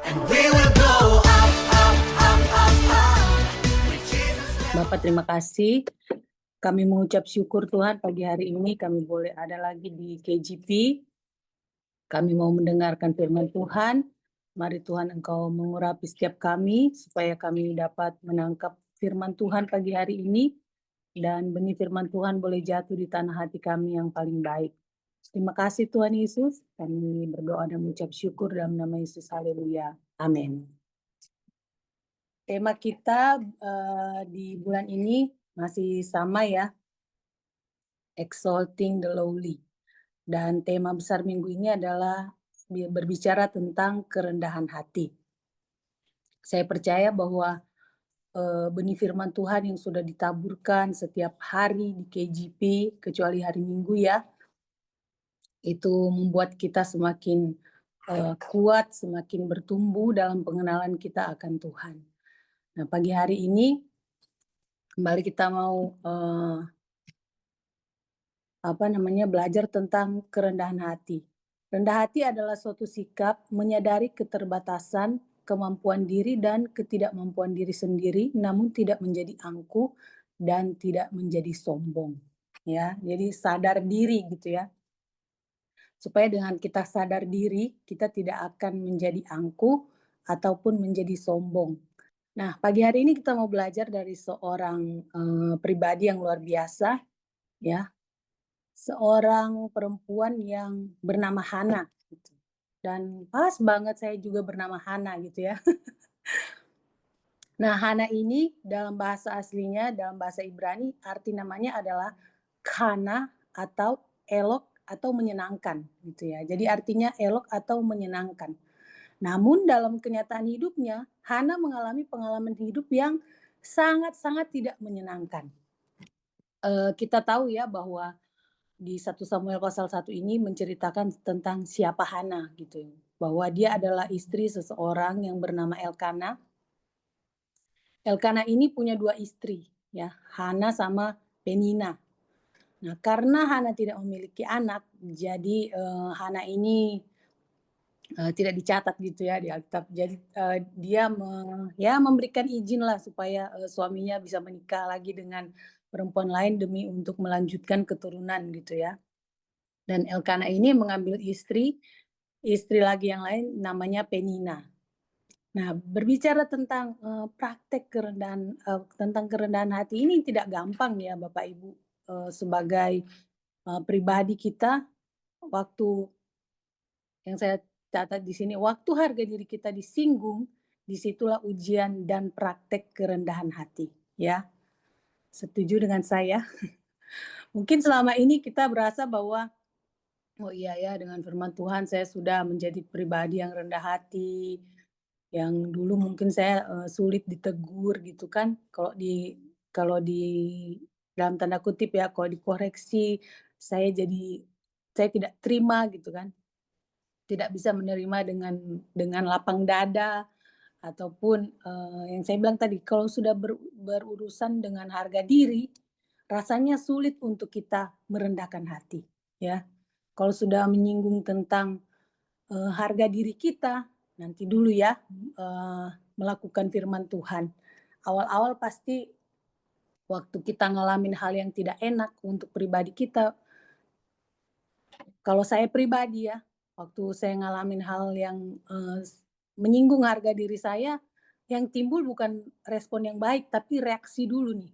We will go up, up, up, up, up. Bapak terima kasih. Kami mengucap syukur Tuhan pagi hari ini kami boleh ada lagi di KGP. Kami mau mendengarkan firman Tuhan. Mari Tuhan Engkau mengurapi setiap kami supaya kami dapat menangkap firman Tuhan pagi hari ini dan benih firman Tuhan boleh jatuh di tanah hati kami yang paling baik. Terima kasih Tuhan Yesus. Kami berdoa dan mengucap syukur dalam nama Yesus. Haleluya. Amin. Tema kita di bulan ini masih sama ya, exalting the lowly. Dan tema besar minggu ini adalah berbicara tentang kerendahan hati. Saya percaya bahwa benih firman Tuhan yang sudah ditaburkan setiap hari di KGP, kecuali hari Minggu ya, itu membuat kita semakin kuat, semakin bertumbuh dalam pengenalan kita akan Tuhan. Nah, pagi hari ini kembali kita mau belajar tentang kerendahan hati. Rendah hati adalah suatu sikap menyadari keterbatasan, kemampuan diri dan ketidakmampuan diri sendiri, namun tidak menjadi angkuh dan tidak menjadi sombong. Ya, jadi sadar diri gitu ya. Supaya dengan kita sadar diri, kita tidak akan menjadi angkuh ataupun menjadi sombong. Nah, pagi hari ini kita mau belajar dari seorang pribadi yang luar biasa, ya, seorang perempuan yang bernama Hana, gitu. Dan pas banget saya juga bernama Hana gitu ya. Nah, Hana ini dalam bahasa aslinya, dalam bahasa Ibrani, arti namanya adalah Khana atau elok atau menyenangkan gitu ya. Jadi artinya elok atau menyenangkan. Namun dalam kenyataan hidupnya, Hana mengalami pengalaman hidup yang sangat-sangat tidak menyenangkan. Kita tahu ya bahwa di 1 Samuel pasal 1 ini menceritakan tentang siapa Hana gitu, bahwa dia adalah istri seseorang yang bernama Elkana. Elkana ini punya 2 istri ya, Hana sama Penina. Nah, karena Hana tidak memiliki anak, jadi Hana ini tidak dicatat gitu ya di Alkitab. Jadi dia memberikan izin lah supaya suaminya bisa menikah lagi dengan perempuan lain demi untuk melanjutkan keturunan gitu ya. Dan Elkana ini mengambil istri lagi yang lain namanya Penina. Nah, berbicara tentang praktek tentang kerendahan hati ini tidak gampang ya Bapak Ibu, sebagai pribadi kita, waktu yang saya catat di sini, waktu harga diri kita disinggung, disitulah ujian dan praktek kerendahan hati, ya. Setuju dengan saya? Mungkin selama ini kita berasa bahwa, oh iya ya, dengan firman Tuhan saya sudah menjadi pribadi yang rendah hati, yang dulu mungkin saya sulit ditegur gitu kan, kalau di dalam tanda kutip ya, kalau dikoreksi, saya tidak terima gitu kan. Tidak bisa menerima dengan lapang dada, ataupun yang saya bilang tadi, kalau sudah berurusan dengan harga diri, rasanya sulit untuk kita merendahkan hati, ya. Kalau sudah menyinggung tentang harga diri kita, nanti dulu ya melakukan firman Tuhan. Awal-awal pasti waktu kita ngalamin hal yang tidak enak untuk pribadi kita, kalau saya pribadi ya, waktu saya ngalamin hal yang menyinggung harga diri saya, yang timbul bukan respon yang baik, tapi reaksi dulu nih,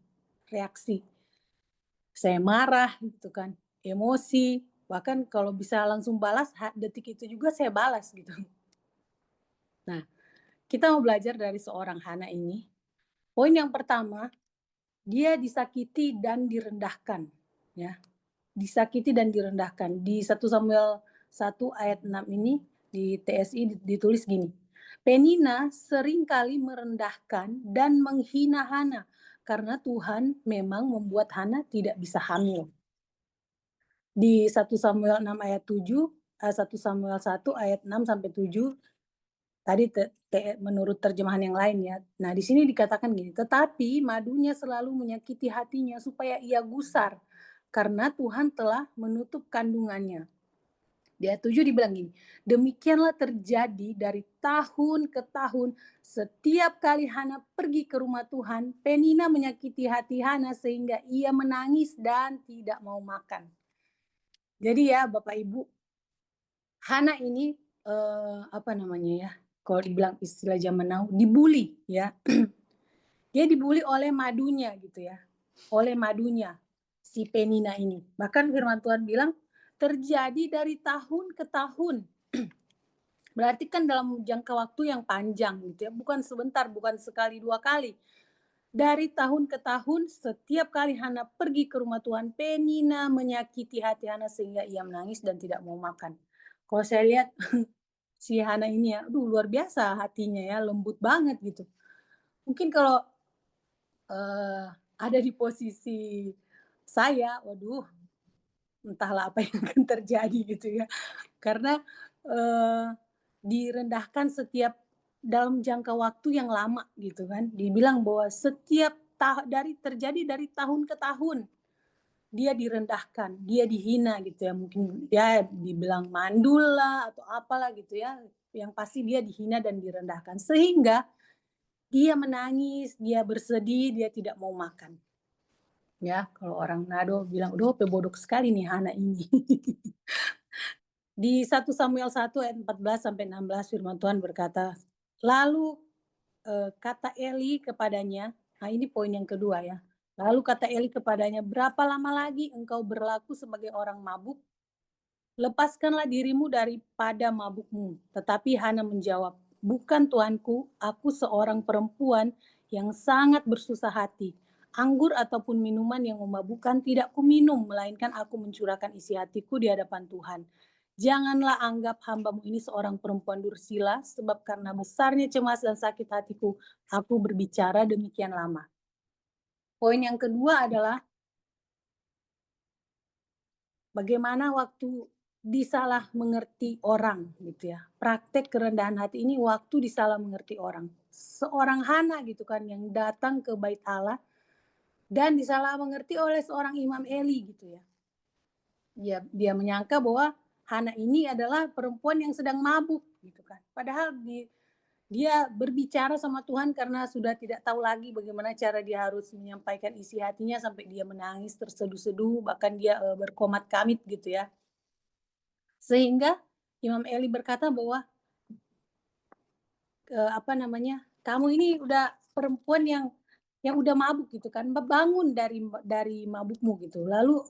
reaksi. Saya marah gitu kan, emosi, bahkan kalau bisa langsung balas, detik itu juga saya balas gitu. Nah, kita mau belajar dari seorang Hana ini. Poin yang pertama, dia disakiti dan direndahkan, ya. Disakiti dan direndahkan. Di 1 Samuel 1 ayat 6 ini di TSI ditulis gini, Penina seringkali merendahkan dan menghina Hana karena Tuhan memang membuat Hana tidak bisa hamil. Di 1 Samuel 6 ayat 7, 1 Samuel 1 ayat 6 sampai 7, tadi menurut terjemahan yang lain ya. Nah, di sini dikatakan gini, tetapi madunya selalu menyakiti hatinya supaya ia gusar karena Tuhan telah menutup kandungannya. Di ayat 7 dibilang gini, "Demikianlah terjadi dari tahun ke tahun, setiap kali Hana pergi ke rumah Tuhan, Penina menyakiti hati Hana sehingga ia menangis dan tidak mau makan." Jadi ya Bapak Ibu, Hana ini, apa namanya ya, kalau dibilang istilah zaman now, dibully ya. Dia dibully oleh madunya gitu ya, oleh madunya, si Penina ini. Bahkan firman Tuhan bilang, terjadi dari tahun ke tahun. Berarti kan dalam jangka waktu yang panjang gitu ya, bukan sebentar, bukan sekali, 2 kali. Dari tahun ke tahun, setiap kali Hana pergi ke rumah Tuhan, Penina menyakiti hati Hana sehingga ia menangis dan tidak mau makan. Kalau saya lihat si Hana ini ya, aduh luar biasa hatinya ya, lembut banget gitu. Mungkin kalau, eee, ada di posisi saya, waduh entahlah apa yang akan terjadi gitu ya. Karena, eee, direndahkan setiap dalam jangka waktu yang lama gitu kan. Dibilang bahwa setiap terjadi dari tahun ke tahun, dia direndahkan, dia dihina gitu ya. Mungkin ya dibilang mandul lah atau apalah gitu ya, yang pasti dia dihina dan direndahkan. Sehingga dia menangis, dia bersedih, dia tidak mau makan. Ya, kalau orang Nado bilang, "Duh, pebodok sekali nih Hana ini." Di 1 Samuel 1 ayat 14 sampai 16 firman Tuhan berkata, lalu, kata Eli kepadanya, nah ini poin yang kedua ya. Lalu kata Eli kepadanya, "Berapa lama lagi engkau berlaku sebagai orang mabuk? Lepaskanlah dirimu daripada mabukmu." Tetapi Hana menjawab, "Bukan tuanku, aku seorang perempuan yang sangat bersusah hati. Anggur ataupun minuman yang memabukkan tidak kuminum, melainkan aku mencurahkan isi hatiku di hadapan Tuhan. Janganlah anggap hambamu ini seorang perempuan dursila, sebab karena besarnya cemas dan sakit hatiku, aku berbicara demikian lama." Poin yang kedua adalah bagaimana waktu disalah mengerti orang gitu ya. Praktek kerendahan hati ini waktu disalah mengerti orang. Seorang Hana gitu kan yang datang ke bait Allah dan disalah mengerti oleh seorang Imam Eli gitu ya. Dia menyangka bahwa Hana ini adalah perempuan yang sedang mabuk gitu kan. Padahal dia berbicara sama Tuhan karena sudah tidak tahu lagi bagaimana cara dia harus menyampaikan isi hatinya sampai dia menangis terseduh-seduh bahkan dia berkomat kamit gitu ya. Sehingga Imam Eli berkata bahwa, apa namanya, "Kamu ini udah perempuan yang udah mabuk," gitu kan, "bangun dari mabukmu," gitu. Lalu,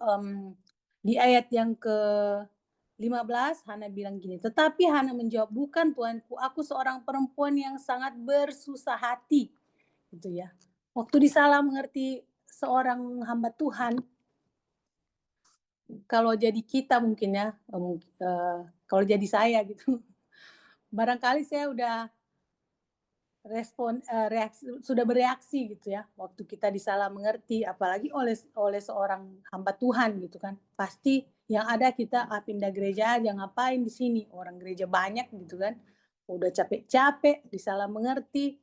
di ayat yang ke-15 Hana bilang gini, "Tetapi Hana menjawab, 'Bukan tuanku, aku seorang perempuan yang sangat bersusah hati,'" gitu ya. Waktu disalah mengerti seorang hamba Tuhan, kalau jadi kita mungkin ya, kalau jadi saya gitu, barangkali saya udah sudah bereaksi gitu ya, waktu kita disalah mengerti, apalagi oleh seorang hamba Tuhan gitu kan. Pasti yang ada kita, "Ah, pindah gereja aja, ngapain di sini, orang gereja banyak," gitu kan. Udah capek-capek, disalah mengerti,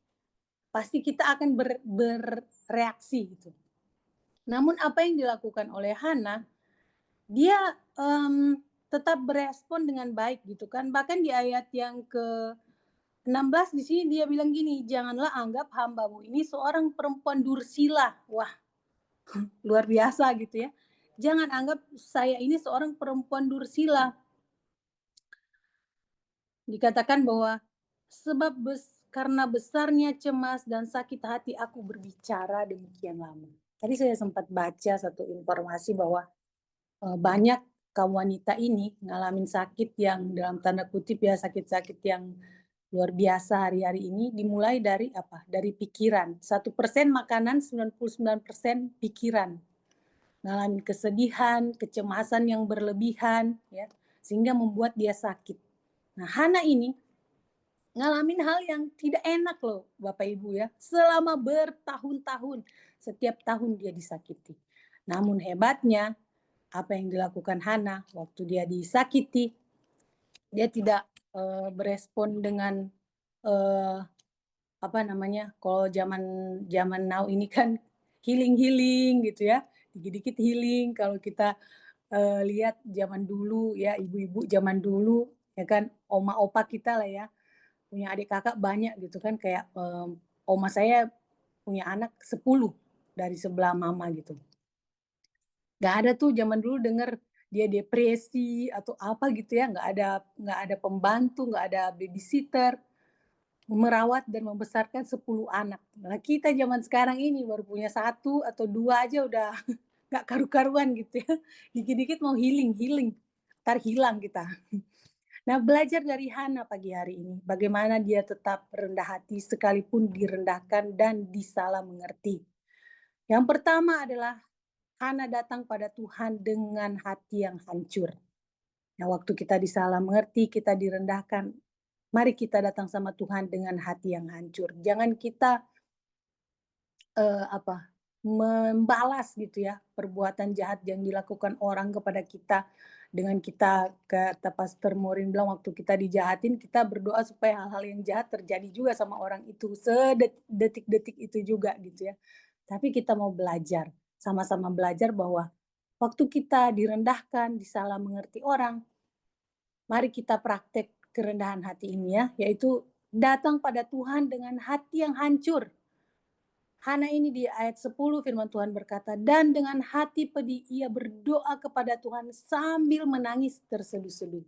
pasti kita akan bereaksi gitu. Namun apa yang dilakukan oleh Hana, dia, tetap berespon dengan baik gitu kan. Bahkan di ayat yang ke-16 di sini dia bilang gini, "Janganlah anggap hambamu ini seorang perempuan dursila." Wah, luar biasa gitu ya. "Jangan anggap saya ini seorang perempuan dursila." Dikatakan bahwa, "Sebab karena besarnya cemas dan sakit hati aku berbicara demikian lama." Tadi saya sempat baca satu informasi bahwa, banyak kaum wanita ini ngalamin sakit yang dalam tanda kutip ya, sakit-sakit yang luar biasa hari-hari ini dimulai dari apa, dari pikiran. 1% makanan, 99% pikiran. Ngalamin kesedihan, kecemasan yang berlebihan ya, sehingga membuat dia sakit. Nah, Hana ini ngalamin hal yang tidak enak loh Bapak Ibu ya, selama bertahun-tahun, setiap tahun dia disakiti. Namun hebatnya, apa yang dilakukan Hana waktu dia disakiti, dia tidak, berespon dengan, eee, apa namanya, kalau zaman zaman now ini kan healing-healing gitu ya, dikit-dikit healing, kalau kita lihat zaman dulu ya, ibu-ibu zaman dulu, ya kan, oma opa kita lah ya, punya adik kakak banyak gitu kan, kayak, oma saya punya anak 10 dari sebelah mama gitu. Nggak ada tuh zaman dulu denger dia depresi atau apa gitu ya, nggak ada pembantu, nggak ada babysitter, merawat dan membesarkan 10 anak. Nah kita zaman sekarang ini baru punya 1 atau 2 aja udah nggak karu-karuan gitu ya, dikit-dikit mau healing, entar hilang kita. Nah belajar dari Hana pagi hari ini, bagaimana dia tetap rendah hati sekalipun direndahkan dan disalah mengerti. Yang pertama adalah Hana datang pada Tuhan dengan hati yang hancur. Nah, waktu kita disalah mengerti, kita direndahkan, mari kita datang sama Tuhan dengan hati yang hancur. Jangan kita apa, membalas gitu ya perbuatan jahat yang dilakukan orang kepada kita dengan kita kata Pastor Morin bilang waktu kita dijahatin kita berdoa supaya hal-hal yang jahat terjadi juga sama orang itu sedetik-detik itu juga gitu ya. Tapi kita mau belajar, sama-sama belajar bahwa waktu kita direndahkan, disalah mengerti orang, mari kita praktek kerendahan hati ini ya, yaitu datang pada Tuhan dengan hati yang hancur. Hana ini di ayat 10 firman Tuhan berkata, dan dengan hati pedih ia berdoa kepada Tuhan sambil menangis terseduh-seduh.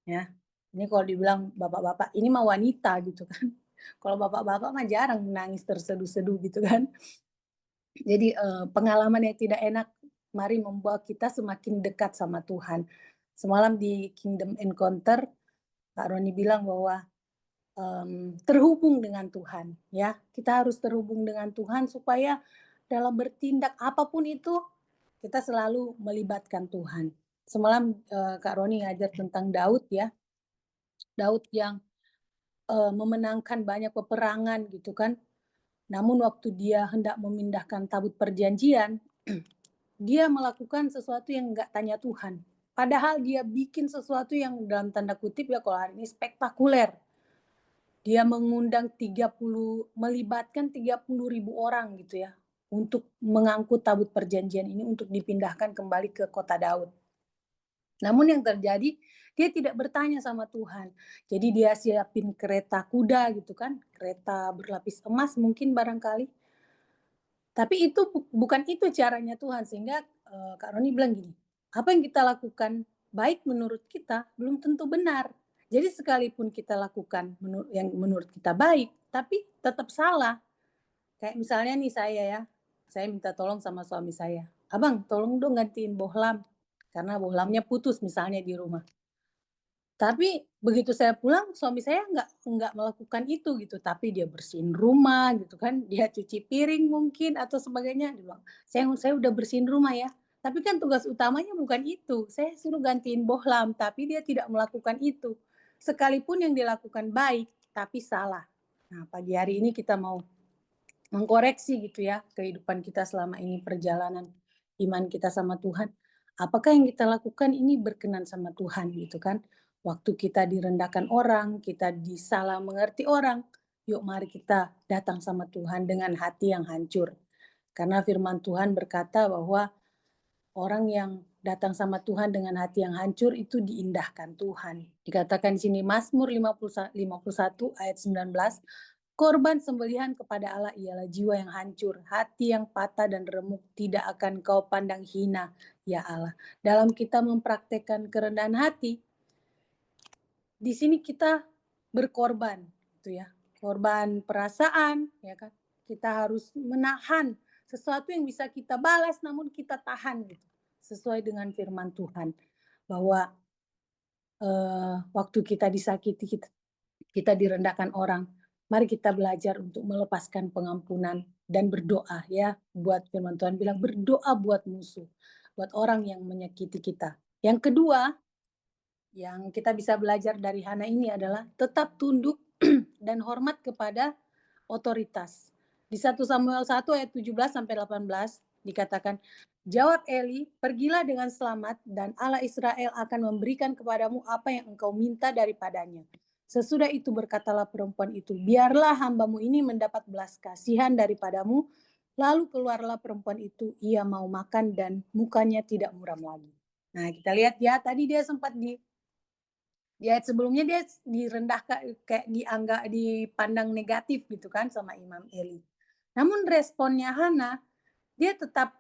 Ya, ini kalau dibilang bapak-bapak, ini mah wanita gitu kan. Kalau bapak-bapak mah jarang menangis terseduh-seduh gitu kan. Jadi pengalaman yang tidak enak, mari membawa kita semakin dekat sama Tuhan. Semalam di Kingdom Encounter, Kak Roni bilang bahwa terhubung dengan Tuhan ya. Kita harus terhubung dengan Tuhan supaya dalam bertindak apapun itu kita selalu melibatkan Tuhan. Semalam Kak Roni ngajar tentang Daud ya. Daud yang memenangkan banyak peperangan gitu kan. Namun waktu dia hendak memindahkan tabut perjanjian, dia melakukan sesuatu yang nggak tanya Tuhan. Padahal dia bikin sesuatu yang dalam tanda kutip ya kalau hari ini spektakuler. Dia mengundang 30, melibatkan 30.000 orang gitu ya, untuk mengangkut tabut perjanjian ini untuk dipindahkan kembali ke kota Daud. Namun yang terjadi, dia tidak bertanya sama Tuhan. Jadi dia siapin kereta kuda gitu kan, kereta berlapis emas mungkin barangkali. Tapi itu bukan itu caranya Tuhan sehingga, Kak Roni bilang gini, apa yang kita lakukan baik menurut kita belum tentu benar. Jadi sekalipun kita lakukan yang menurut kita baik, tapi tetap salah. Kayak misalnya nih saya ya, saya minta tolong sama suami saya, "Abang tolong dong gantiin bohlam," karena bohlamnya putus misalnya di rumah. Tapi begitu saya pulang suami saya nggak melakukan itu gitu, tapi dia bersihin rumah gitu kan, dia cuci piring mungkin atau sebagainya, dia bilang, "Saya udah bersihin rumah ya." Tapi kan tugas utamanya bukan itu, saya suruh gantiin bohlam, tapi dia tidak melakukan itu. Sekalipun yang dilakukan baik, tapi salah. Nah, pagi hari ini kita mau mengkoreksi gitu ya kehidupan kita selama ini perjalanan iman kita sama Tuhan. Apakah yang kita lakukan ini berkenan sama Tuhan gitu kan? Waktu kita direndahkan orang, kita disalah mengerti orang, yuk mari kita datang sama Tuhan dengan hati yang hancur. Karena firman Tuhan berkata bahwa orang yang datang sama Tuhan dengan hati yang hancur itu diindahkan Tuhan. Dikatakan di sini Mazmur 51 ayat 19, korban sembelihan kepada Allah ialah jiwa yang hancur, hati yang patah dan remuk tidak akan kau pandang hina, ya Allah. Dalam kita mempraktekkan kerendahan hati, di sini kita berkorban, gitu ya. Korban perasaan, ya kan. Kita harus menahan sesuatu yang bisa kita balas, namun kita tahan, gitu. Sesuai dengan firman Tuhan, bahwa waktu kita disakiti, kita direndahkan orang, mari kita belajar untuk melepaskan pengampunan dan berdoa ya. Buat firman Tuhan bilang berdoa buat musuh, buat orang yang menyakiti kita. Yang kedua, yang kita bisa belajar dari Hana ini adalah tetap tunduk dan hormat kepada otoritas. Di 1 Samuel 1 ayat 17 sampai 18 dikatakan, "Jawab Eli, pergilah dengan selamat dan Allah Israel akan memberikan kepadamu apa yang engkau minta daripadanya." Sesudah itu berkatalah perempuan itu, "Biarlah hambamu ini mendapat belas kasihan daripadamu." Lalu keluarlah perempuan itu, ia mau makan dan mukanya tidak muram lagi. Nah, kita lihat ya, tadi dia sempat di ayat sebelumnya dia direndahkan, kayak dipandang negatif gitu kan sama Imam Eli. Namun responnya Hana, dia tetap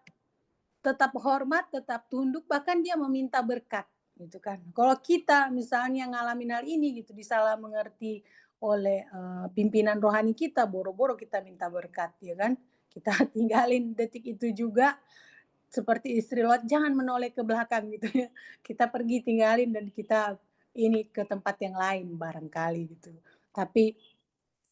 tetap hormat, tetap tunduk, bahkan dia meminta berkat, gitu kan. Kalau kita misalnya ngalamin hal ini gitu, disalah mengerti oleh, pimpinan rohani kita, boro-boro kita minta berkat, ya kan. Kita tinggalin detik itu juga, seperti istri Lot, jangan menoleh ke belakang gitu ya. Kita pergi tinggalin dan kita ini ke tempat yang lain barangkali gitu. Tapi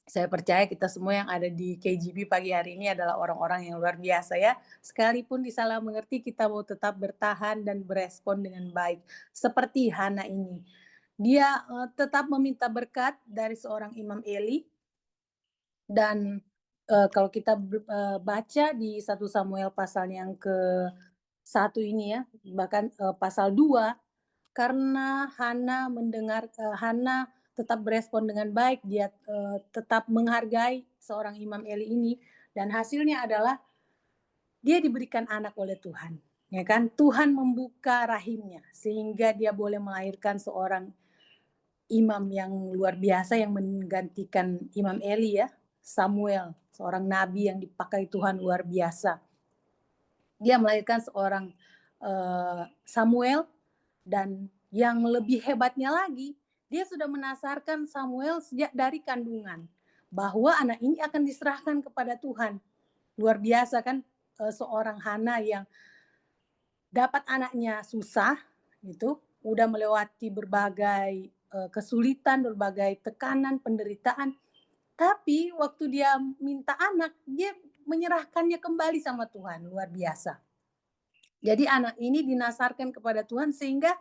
saya percaya kita semua yang ada di KGB pagi hari ini adalah orang-orang yang luar biasa ya. Sekalipun disalah mengerti, kita mau tetap bertahan dan berespon dengan baik. Seperti Hana ini. Dia tetap meminta berkat dari seorang Imam Eli dan kalau kita baca di 1 Samuel pasal yang ke 1 ini ya, bahkan pasal 2, karena Hana tetap berespon dengan baik, dia tetap menghargai seorang Imam Eli ini, dan hasilnya adalah dia diberikan anak oleh Tuhan, ya kan. Tuhan membuka rahimnya sehingga dia boleh melahirkan seorang imam yang luar biasa yang menggantikan Imam Eli ya, Samuel, seorang nabi yang dipakai Tuhan luar biasa. Dia melahirkan seorang Samuel, dan yang lebih hebatnya lagi, dia sudah menasarkan Samuel sejak dari kandungan, bahwa anak ini akan diserahkan kepada Tuhan. Luar biasa kan, seorang Hana yang dapat anaknya susah gitu, udah melewati berbagai kesulitan, berbagai tekanan, penderitaan, tapi waktu dia minta anak, dia menyerahkannya kembali sama Tuhan, luar biasa. Jadi anak ini dinasarkan kepada Tuhan sehingga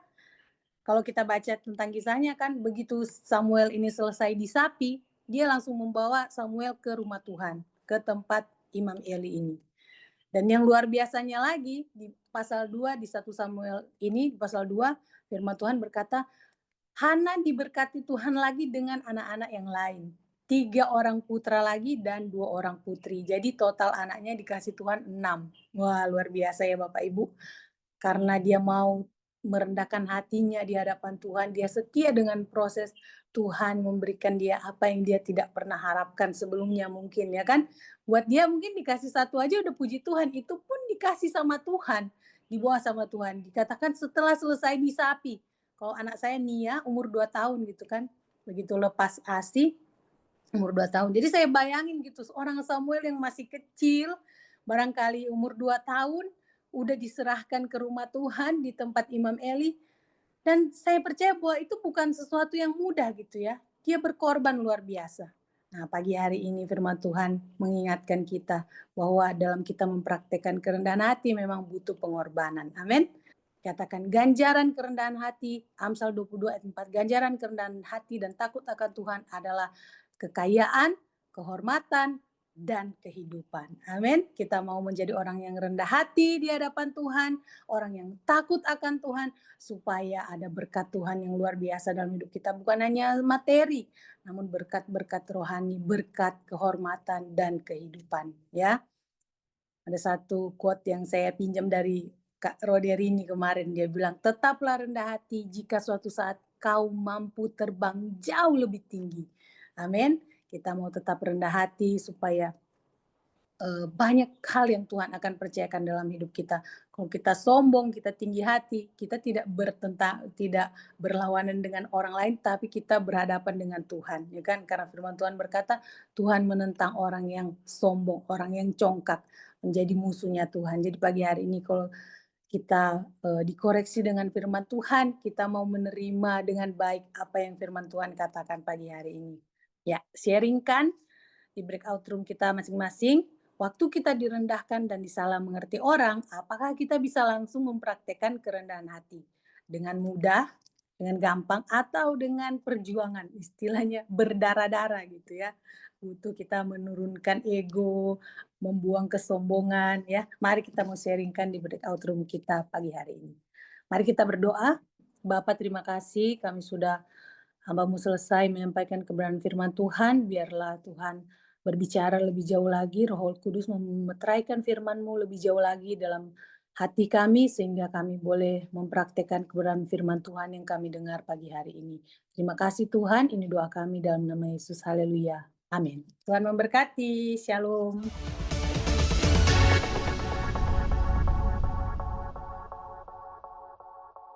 kalau kita baca tentang kisahnya kan, begitu Samuel ini selesai disapi, dia langsung membawa Samuel ke rumah Tuhan, ke tempat Imam Eli ini. Dan yang luar biasanya lagi, di pasal 2 di 1 Samuel ini, di pasal 2, firman Tuhan berkata, Hana diberkati Tuhan lagi dengan anak-anak yang lain. 3 orang putra lagi dan 2 orang putri. Jadi total anaknya dikasih Tuhan 6. Wah, luar biasa ya Bapak Ibu. Karena dia mau merendahkan hatinya di hadapan Tuhan, dia setia dengan proses Tuhan memberikan dia apa yang dia tidak pernah harapkan sebelumnya mungkin ya kan. Buat dia mungkin dikasih 1 aja udah puji Tuhan, itu pun dikasih sama Tuhan, dibawa sama Tuhan. Dikatakan setelah selesai disapi. Kalau anak saya Nia umur 2 tahun gitu kan, begitu lepas ASI umur 2 tahun. Jadi saya bayangin gitu, seorang Samuel yang masih kecil, barangkali umur 2 tahun, udah diserahkan ke rumah Tuhan di tempat Imam Eli, dan saya percaya bahwa itu bukan sesuatu yang mudah gitu ya. Dia berkorban luar biasa. Nah, pagi hari ini firman Tuhan mengingatkan kita bahwa dalam kita mempraktekkan kerendahan hati memang butuh pengorbanan. Amin. Katakan ganjaran kerendahan hati, Amsal 22 ayat 4, ganjaran kerendahan hati dan takut akan Tuhan adalah kekayaan, kehormatan, dan kehidupan. Amin. Kita mau menjadi orang yang rendah hati di hadapan Tuhan, orang yang takut akan Tuhan, supaya ada berkat Tuhan yang luar biasa dalam hidup kita. Bukan hanya materi, namun berkat-berkat rohani, berkat kehormatan, dan kehidupan. Ya, ada satu quote yang saya pinjam dari Kak Roderini kemarin, dia bilang, tetaplah rendah hati jika suatu saat kau mampu terbang jauh lebih tinggi. Amin. Kita mau tetap rendah hati supaya banyak hal yang Tuhan akan percayakan dalam hidup kita. Kalau kita sombong, kita tinggi hati, kita tidak berlawanan dengan orang lain, tapi kita berhadapan dengan Tuhan, ya kan? Karena firman Tuhan berkata, Tuhan menentang orang yang sombong, orang yang congkak, menjadi musuhnya Tuhan. Jadi pagi hari ini kalau kita dikoreksi dengan firman Tuhan, kita mau menerima dengan baik apa yang firman Tuhan katakan pagi hari ini. Ya, sharingkan di breakout room kita masing-masing. Waktu kita direndahkan dan disalah mengerti orang, apakah kita bisa langsung mempraktekkan kerendahan hati dengan mudah, dengan gampang, atau dengan perjuangan, istilahnya berdarah-darah gitu ya. Butuh kita menurunkan ego, membuang kesombongan ya. Mari kita mau sharingkan di breakout room kita pagi hari ini. Mari kita berdoa. Bapak terima kasih kami sudah Hamba-Mu selesai menyampaikan kebenaran firman Tuhan, biarlah Tuhan berbicara lebih jauh lagi, Roh Kudus memeteraikan firman-Mu lebih jauh lagi dalam hati kami sehingga kami boleh mempraktekkan kebenaran firman Tuhan yang kami dengar pagi hari ini. Terima kasih Tuhan, ini doa kami dalam nama Yesus. Haleluya. Amin. Tuhan memberkati. Shalom.